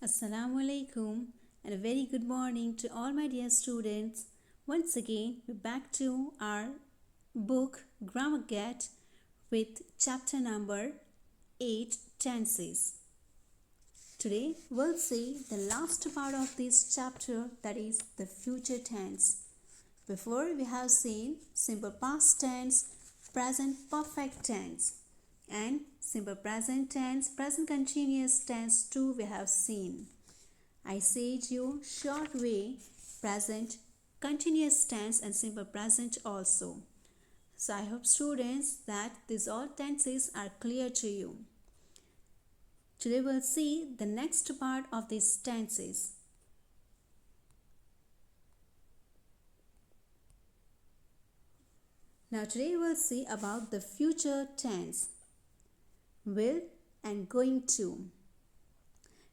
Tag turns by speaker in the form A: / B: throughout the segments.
A: Assalamu alaikum and a very good morning to all my dear students. Once again, we're back to our book Grammar Get with chapter number 8 Tenses. Today, we'll see the last part of this chapter, that is the future tense. Before, we have seen simple past tense, present perfect tense, and simple present tense, present continuous tense too we have seen. I said you short way, present continuous tense and simple present also. So I hope students that these all tenses are clear to you. Today we'll see the next part of these tenses. Now today we'll see about the future tense, will and going to.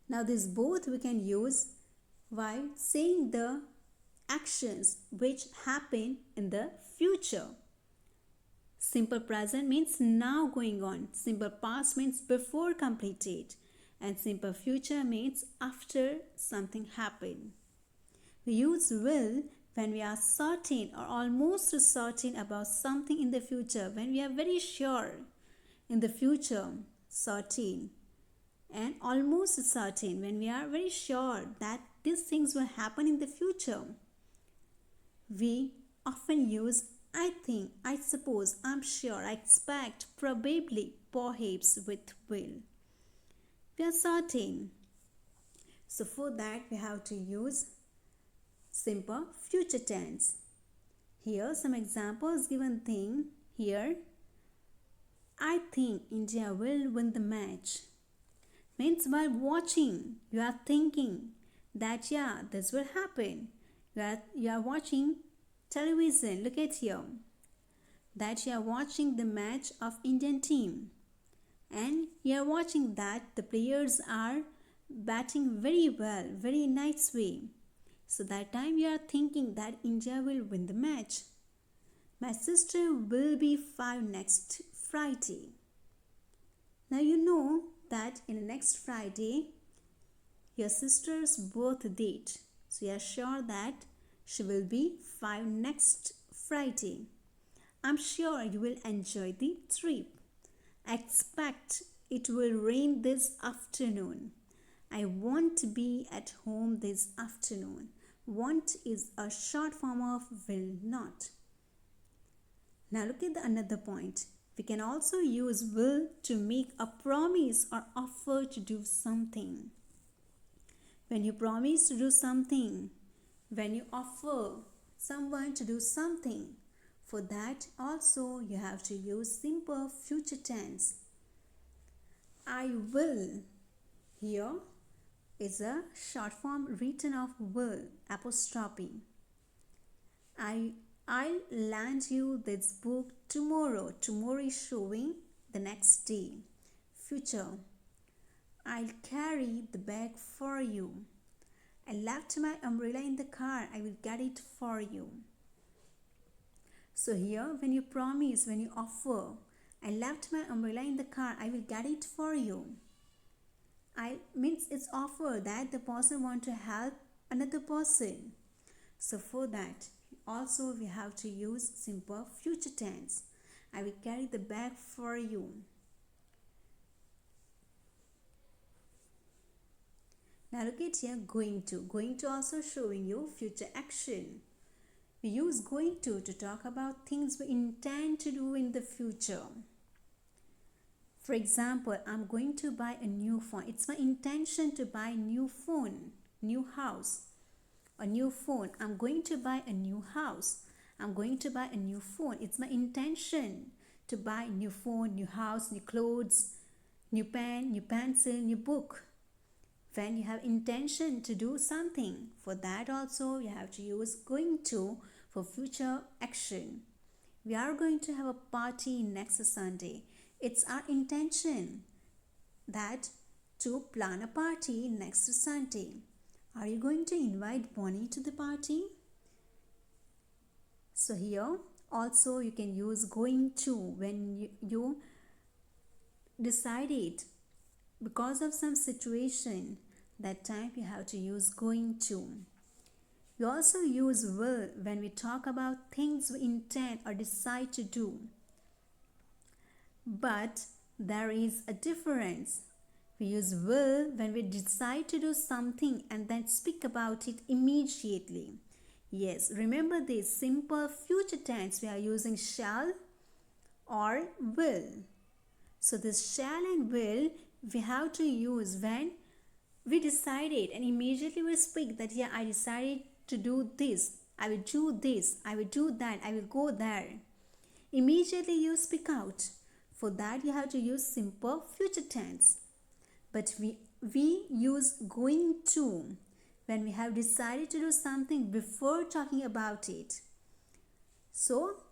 A: Now these both we can use while saying the actions which happen in the future. Simple present means now going on. Simple past means before completed. And simple future means after something happened. We use will when we are certain or almost certain about something in the future, when we are very sure in the future, certain, and almost certain, when we are very sure that these things will happen in the future. We often use I think, I suppose, I'm sure, I expect, probably, perhaps with will. We are certain. So for that we have to use simple future tense. Here some examples given thing here. I think India will win the match. Means while watching you are thinking that this will happen. You are watching television, look at here, that you are watching the match of Indian team and you are watching that the players are batting very well, very nice way. So that time you are thinking that India will win the match. My sister will be 5 next Friday. Now you know that in next Friday your sister's birth date. So you are sure that she will be 5 next Friday. I'm sure you will enjoy the trip. I expect it will rain this afternoon. I won't be at home this afternoon. Want is a short form of will not. Now look at another point. We can also use will to make a promise or offer to do something. When you promise to do something, when you offer someone to do something, for that also you have to use simple future tense. I will here is a short form written of will apostrophe. I'll lend you this book tomorrow. Tomorrow is showing the next day. Future. I'll carry the bag for you. I left my umbrella in the car. I will get it for you. So here when you promise, when you offer, I left my umbrella in the car. I will get it for you. I means it's offer that the person want to help another person. So for that also we have to use simple future tense. I will carry the bag for you. Now look at here, going to. Going to also showing you future action. We use going to talk about things we intend to do in the future. For example, I'm going to buy a new phone. It's my intention to buy a new phone, new house, a new phone. I'm going to buy a new house. I'm going to buy a new phone. It's my intention to buy a new phone, new house, new clothes, new pen, new pencil, new book. When you have intention to do something, for that also you have to use going to for future action. We are going to have a party next Sunday. It's our intention that to plan a party next Sunday. Are you going to invite Bonnie to the party? So here also you can use going to when you decided because of some situation That time you have to use going to. We also use will when we talk about things we intend or decide to do. But there is a difference. We use will when we decide to do something and then speak about it immediately. Yes, remember this simple future tense we are using shall or will. So this shall and will we have to use when we decided and immediately we speak that yeah, I decided to do this, I will do this, I will do that, I will go there. Immediately you speak out. For that you have to use simple future tense. But we use going to when we have decided to do something before talking about it. So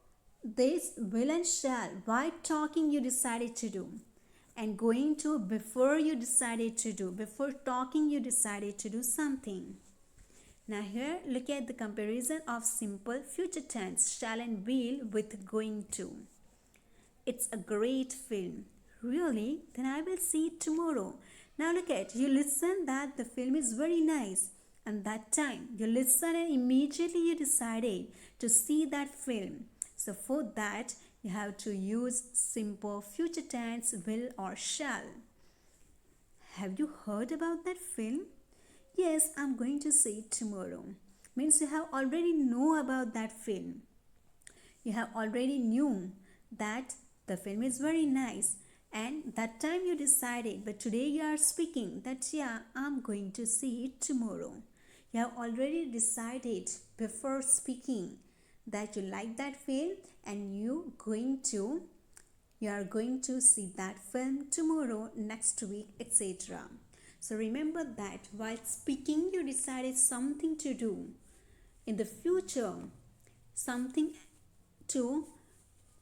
A: this will and shall while talking you decided to do, and going to before you decided to do, before talking you decided to do something. Now here look at the comparison of simple future tense shall and will with going to. It's a great film. Really? Then I will see it tomorrow. Now look at, you listen that the film is very nice. And that time you listen and immediately you decided to see that film. So for that you have to use simple future tense will or shall. Have you heard about that film? Yes, I'm going to see it tomorrow. Means you have already know about that film. You have already knew that the film is very nice and that time you decided, but today you are speaking that yeah, I'm going to see it tomorrow. You have already decided before speaking that you like that film and you are going to see that film tomorrow, next week, etc. So remember that while speaking you decided something to do in the future, something to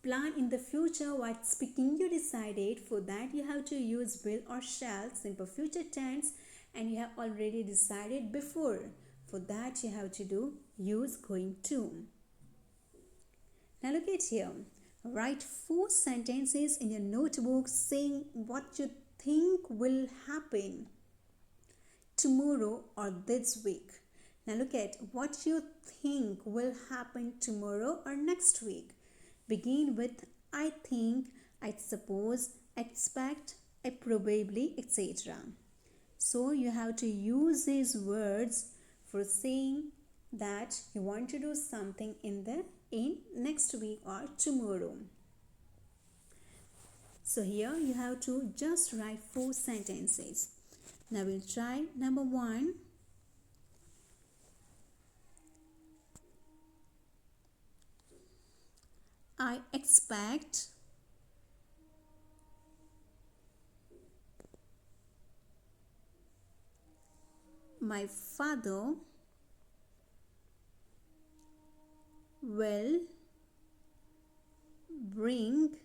A: plan in the future. While speaking you decided, for that you have to use will or shall, simple future tense, and you have already decided before. For that you have to use going to. Now look at here. Write 4 sentences in your notebook saying what you think will happen tomorrow or this week. Now look at what you think will happen tomorrow or next week. Begin with I think, I suppose, expect, I probably, etc. So you have to use these words for saying that you want to do something in next week or tomorrow. So here you have to just write 4 sentences. Now we'll try number 1. I expect my father will bring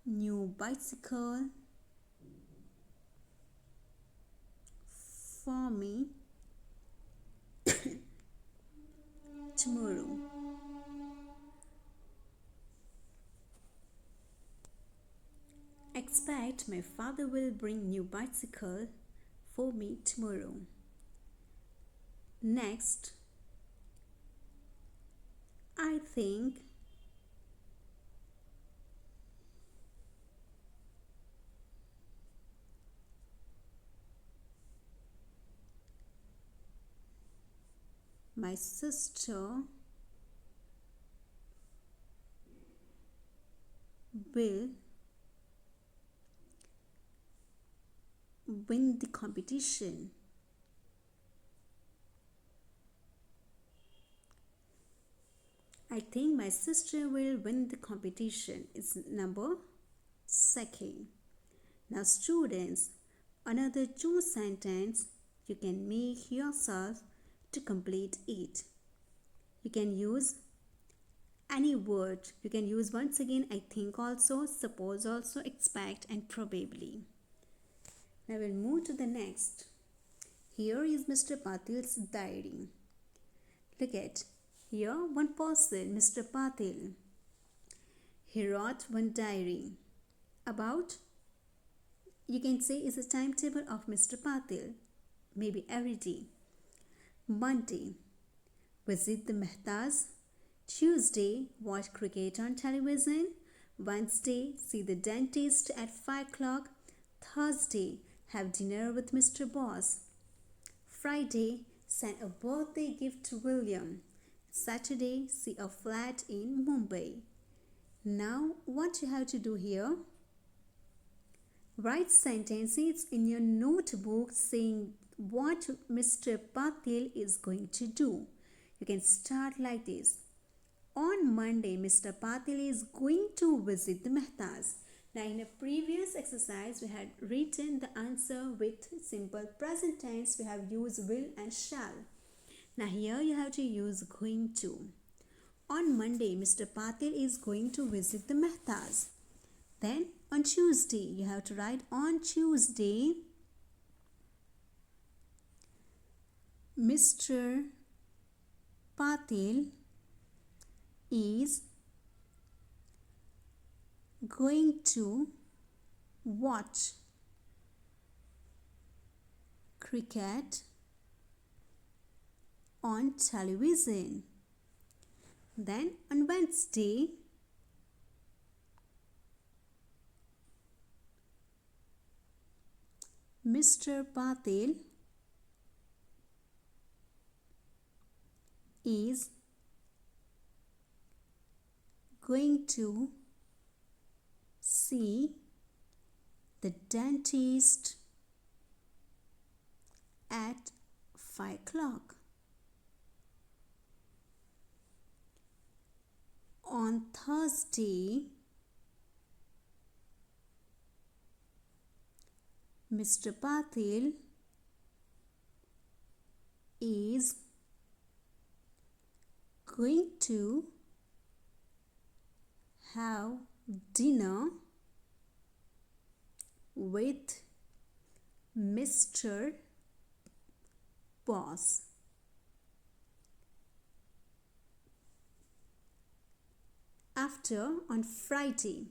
A: new bicycle for me tomorrow. Expect my father will bring new bicycle for me tomorrow. Next, I think my sister will win the competition. I think my sister will win the competition. It's number 2. Now students, another 2 sentences you can make yourself to complete it. You can use any word. You can use once again I think also, suppose also, expect and probably. Now we'll move to the next. Here is Mr. Patil's diary. Look at here, one person, Mr. Patil. He wrote one diary about you can say is a timetable of Mr. Patil, maybe every day. Monday, visit the Mehtas. Tuesday, watch cricket on television. Wednesday, see the dentist at 5 o'clock. Thursday, have dinner with Mr. Boss. Friday, send a birthday gift to William. Saturday, see a flat in Mumbai. Now, what you have to do here? Write sentences in your notebook saying what Mr. Patil is going to do. You can start like this. On Monday, Mr. Patil is going to visit the Mehtas. Now, in a previous exercise, we had written the answer with simple present tense. We have used will and shall. Now, here you have to use going to. On Monday, Mr. Patil is going to visit the Mehtas. Then, on Tuesday, you have to write on Tuesday, Mr. Patil is going to watch cricket on television. Then on Wednesday, Mr. Patil is going to see the dentist at 5 o'clock. On Thursday, Mr. Patil is going to have dinner with Mr. Boss. After, on Friday,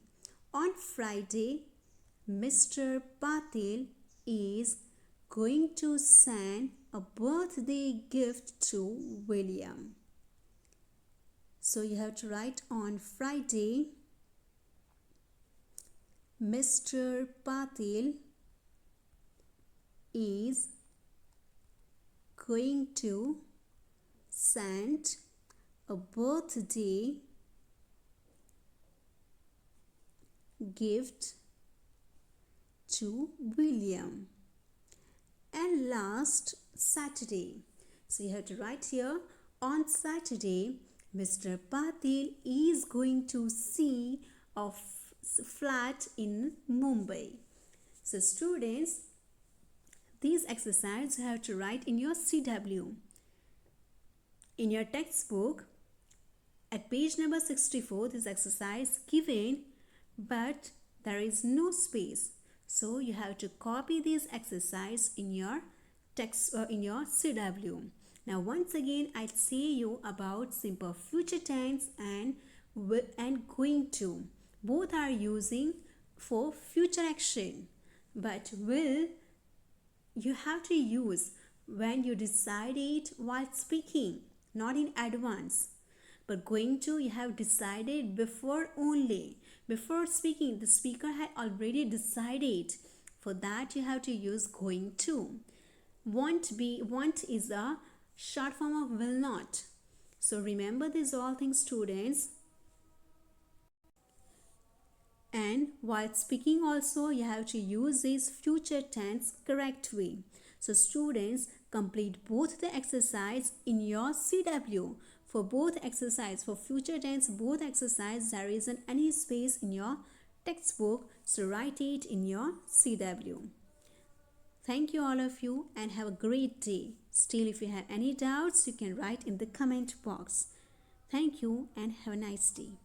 A: Mr. Patil is going to send a birthday gift to William. So you have to write on Friday, Mr. Patil is going to send a birthday gift to William. And last, Saturday. So you have to write here, on Saturday, Mr. Patil is going to see a flat in Mumbai. So students, these exercises you have to write in your CW. In your textbook, at page number 64, this exercise given, but there is no space. So you have to copy this exercise in your text in your CW. Now once again, I'll say you about simple future tense and going to. Both are using for future action, but will you have to use when you decide it while speaking, not in advance. But going to, you have decided before only. Before speaking, the speaker had already decided. For that, you have to use going to. Want is a short form of will not. So remember these all things, students. And while speaking also, you have to use this future tense correct way. So students, complete both the exercise in your CW. For both exercise, for future tense, both exercise, there isn't any space in your textbook. So write it in your CW. Thank you all of you and have a great day. Still, if you have any doubts, you can write in the comment box. Thank you and have a nice day.